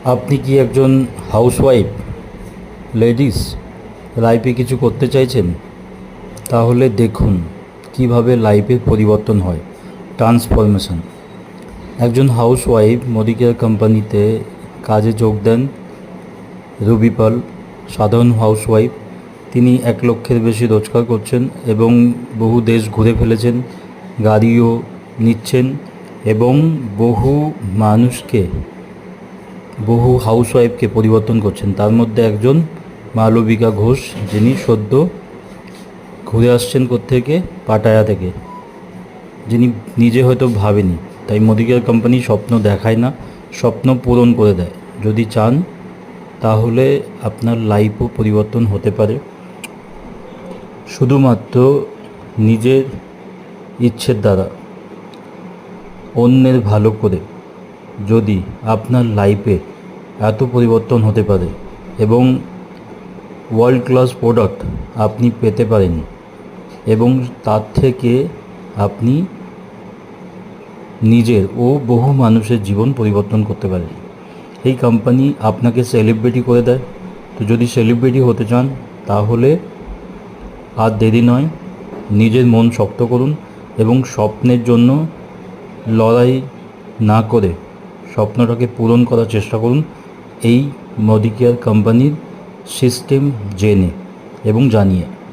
আপনি কি একজন হাউসওয়াইফ লেডিস, লাইফে কিছু করতে চাইছেন? তাহলে দেখুন কিভাবে লাইফের পরিবর্তন হয়, ট্রান্সফরমেশন। একজন হাউসওয়াইফ মোদি কেয়ার কোম্পানিতে কাজে যোগ দেন। রুবি পাল সাধারণ হাউসওয়াইফ। তিনি 1 লক্ষের বেশি রোজগার করছেন এবং বহু দেশ ঘুরে ফেলেছেন, গাড়িও নিচ্ছেন এবং বহু মানুষকে, বহু হাউসওয়াইফকে পরিবর্তন করছেন। তার মধ্যে একজন মালবিকা ঘোষ, যিনি সদ্য ঘুরে আসছেন কোত্থেকে, পাটায়া থেকে, যিনি নিজে হয়তো ভাবেনি। তাই মোদি কেয়ার কোম্পানি স্বপ্ন দেখায় না, স্বপ্ন পূরণ করে দেয়। যদি চান তাহলে আপনার লাইফও পরিবর্তন হতে পারে, শুধুমাত্র নিজের ইচ্ছের দ্বারা, অন্যের ভালো করে। যদি আপনার লাইফে এত পরিবর্তন হতে পারে এবং ওয়ার্ল্ড ক্লাস প্রোডাক্ট আপনি পেতে পারেন এবং তার থেকে আপনি নিজের ও বহু মানুষের জীবন পরিবর্তন করতে পারেন। এই কোম্পানি আপনাকে সেলিব্রিটি করে দেয়। তো যদি সেলিব্রিটি হতে চান তাহলে আর দেরি নয়, নিজের মন শক্ত করুন এবং স্বপ্নের জন্য লড়াই না করে স্বপ্নটাকে পূরণ করার চেষ্টা করুন, এই মোদি কেয়ার কোম্পানির সিস্টেম জেনে এবং জানিয়ে।